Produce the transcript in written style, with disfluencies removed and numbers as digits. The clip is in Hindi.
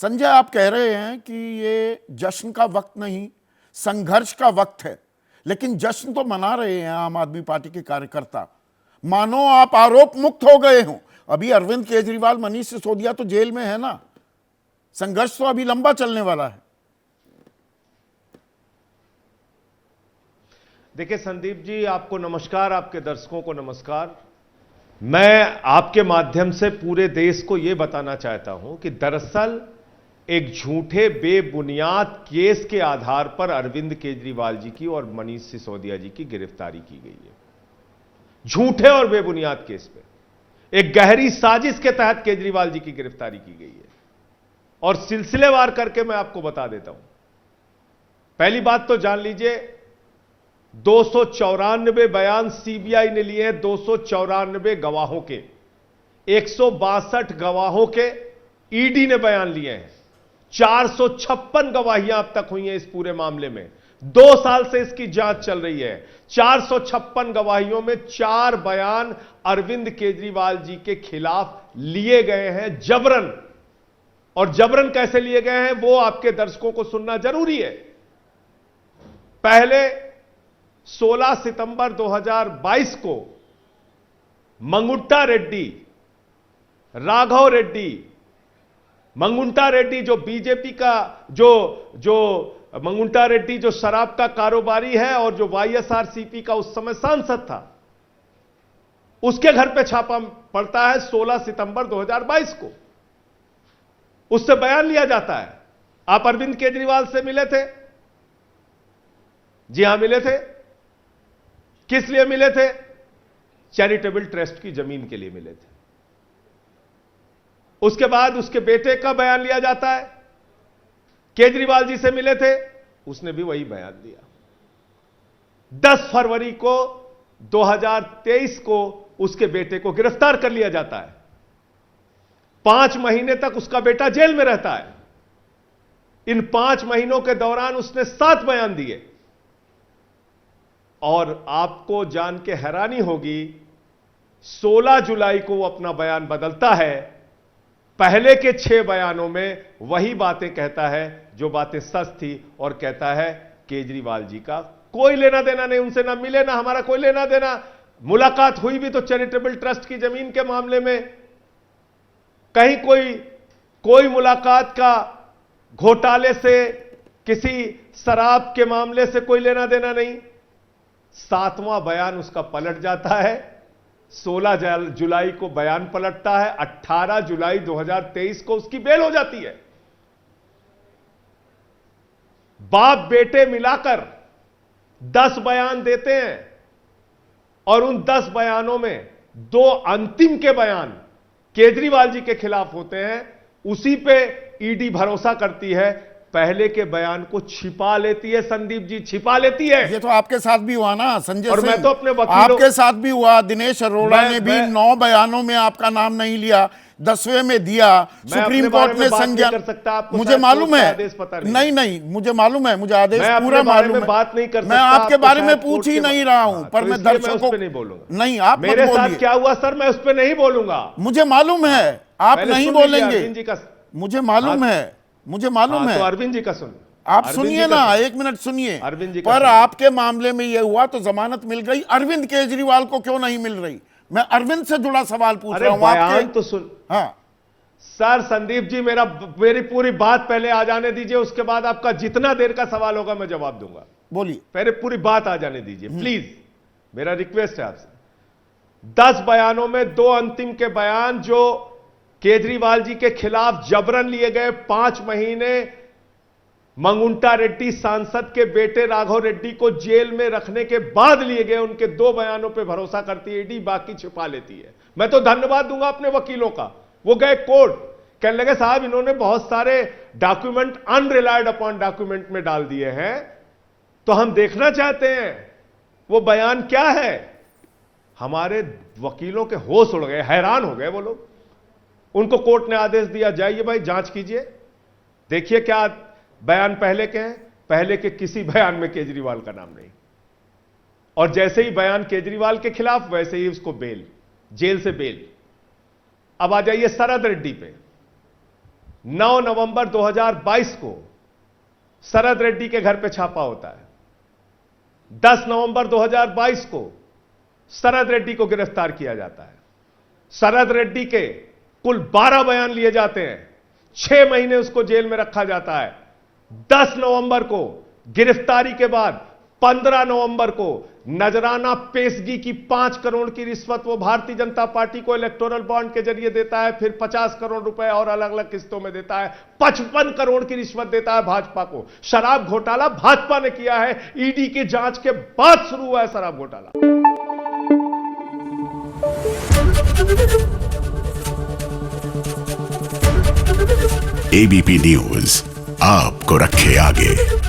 संजय, आप कह रहे हैं कि ये जश्न का वक्त नहीं, संघर्ष का वक्त है, लेकिन जश्न तो मना रहे हैं आम आदमी पार्टी के कार्यकर्ता, मानो आप आरोप मुक्त हो गए हों। अभी अरविंद केजरीवाल, मनीष सिसोदिया तो जेल में है ना, संघर्ष तो अभी लंबा चलने वाला है। देखिए संदीप जी, आपको नमस्कार, आपके दर्शकों को नमस्कार। मैं आपके माध्यम से पूरे देश को यह बताना चाहता हूं कि दरअसल एक झूठे बेबुनियाद केस के आधार पर अरविंद केजरीवाल जी की और मनीष सिसोदिया जी की गिरफ्तारी की गई है। झूठे और बेबुनियाद केस पे एक गहरी साजिश के तहत केजरीवाल जी की गिरफ्तारी की गई है और सिलसिलेवार करके मैं आपको बता देता हूं। पहली बात तो जान लीजिए, 294 बयान सीबीआई ने लिए हैं, 294 गवाहों के, 162 गवाहों के ईडी ने बयान लिए हैं। 456 गवाहियां अब तक हुई हैं इस पूरे मामले में। 2 साल से इसकी जांच चल रही है। 456 गवाहियों में 4 बयान अरविंद केजरीवाल जी के खिलाफ लिए गए हैं जबरन। और जबरन कैसे लिए गए हैं वो आपके दर्शकों को सुनना जरूरी है। पहले 16 सितंबर 2022 को मंगुट्टा रेड्डी, राघव रेड्डी, मंगुंटा रेड्डी जो बीजेपी का जो मंगुंटा रेड्डी जो शराब का कारोबारी है और जो वाईएसआरसीपी का उस समय सांसद था, उसके घर पे छापा पड़ता है 16 सितंबर 2022 को। उससे बयान लिया जाता है। आप अरविंद केजरीवाल से मिले थे? जी हां, मिले थे। किस लिए मिले थे? चैरिटेबल ट्रस्ट की जमीन के लिए मिले थे। उसके बाद उसके बेटे का बयान लिया जाता है। केजरीवाल जी से मिले थे, उसने भी वही बयान दिया। 10 फरवरी को 2023 को उसके बेटे को गिरफ्तार कर लिया जाता है। 5 महीने तक उसका बेटा जेल में रहता है। इन 5 महीनों के दौरान उसने 7 बयान दिए। और आपको जान के हैरानी होगी, 16 जुलाई को वो अपना बयान बदलता है। पहले के 6 बयानों में वही बातें कहता है जो बातें सच थी और कहता है केजरीवाल जी का कोई लेना देना नहीं, उनसे ना मिले, ना हमारा कोई लेना देना। मुलाकात हुई भी तो चैरिटेबल ट्रस्ट की जमीन के मामले में। कहीं कोई मुलाकात का घोटाले से, किसी शराब के मामले से कोई लेना देना नहीं। 7वां बयान उसका पलट जाता है। 16 जुलाई को बयान पलटता है। 18 जुलाई 2023 को उसकी बेल हो जाती है। बाप बेटे मिलाकर 10 बयान देते हैं और उन 10 बयानों में 2 अंतिम के बयान केजरीवाल जी के खिलाफ होते हैं। उसी पे ईडी भरोसा करती है, पहले के बयान को छिपा लेती है। संदीप जी, छिपा लेती है। ये तो आपके साथ भी हुआ ना संजय और सिंह, मैं तो अपने वकीलों, आपके साथ भी हुआ। दिनेश अरोड़ा ने भी 9 बयानों में आपका नाम नहीं लिया, 10वें में दिया। सुप्रीम कोर्ट ने संज्ञान कर सकता, आपको मुझे मालूम है। आदेश पता नहीं, मुझे मालूम है, मुझे आदेश पूरा मालूम है। बात नहीं कर सकता, मैं आपके बारे में पूछ ही नहीं रहा हूं, पर मैं दर्शकों को नहीं बोलूंगा। नहीं, आप मेरे साथ क्या हुआ सर, मैं उस पर नहीं बोलूंगा। मुझे मालूम है आप नहीं बोलेंगे, मुझे मालूम है, मुझे मालूम है। तो अरविंद जी का सुन, आप सुनिए ना, 1 मिनट सुनिए। अरविंद जी पर आपके मामले में यह हुआ तो जमानत मिल गई, अरविंद केजरीवाल को क्यों नहीं मिल रही? मैं अरविंद से जुड़ा सवाल पूछ रहा हूं। बयान तो सुन। हाँ सर संदीप जी, मेरी पूरी बात पहले आ जाने दीजिए, उसके बाद आपका जितना देर का सवाल होगा मैं जवाब दूंगा। बोलिए। पहले पूरी बात आ जाने दीजिए प्लीज, मेरा रिक्वेस्ट है आपसे। 10 बयानों में 2 अंतिम के बयान जो केजरीवाल जी के खिलाफ जबरन लिए गए, 5 महीने मंगुंटा रेड्डी सांसद के बेटे राघव रेड्डी को जेल में रखने के बाद लिए गए, उनके 2 बयानों पे भरोसा करती है ईडी, बाकी छिपा लेती है। मैं तो धन्यवाद दूंगा अपने वकीलों का। वो गए कोर्ट, कहने लगे साहब इन्होंने बहुत सारे डॉक्यूमेंट अनरिलायड अपॉन डॉक्यूमेंट में डाल दिए हैं, तो हम देखना चाहते हैं वो बयान क्या है। हमारे वकीलों के होश उड़ गए, हैरान हो गए वो लोग। उनको कोर्ट ने आदेश दिया, जाइए भाई जांच कीजिए, देखिए क्या बयान पहले के हैं। पहले के किसी बयान में केजरीवाल का नाम नहीं। और जैसे ही बयान केजरीवाल के खिलाफ, वैसे ही उसको बेल, जेल से बेल। अब आ जाइए शरद रेड्डी पे। 9 नवंबर 2022 को शरद रेड्डी के घर पे छापा होता है। 10 नवंबर 2022 को शरद रेड्डी को गिरफ्तार किया जाता है। शरद रेड्डी के कुल 12 बयान लिए जाते हैं। 6 महीने उसको जेल में रखा जाता है। 10 नवंबर को गिरफ्तारी के बाद 15 नवंबर को नजराना पेशगी की 5 करोड़ की रिश्वत वो भारतीय जनता पार्टी को इलेक्टोरल बॉन्ड के जरिए देता है। फिर 50 करोड़ रुपए और अलग अलग किस्तों में देता है। 55 करोड़ की रिश्वत देता है भाजपा को। शराब घोटाला भाजपा ने किया है। ईडी की जांच के बाद शुरू हुआ है शराब घोटाला। एबीपी न्यूज आपको रखे आगे।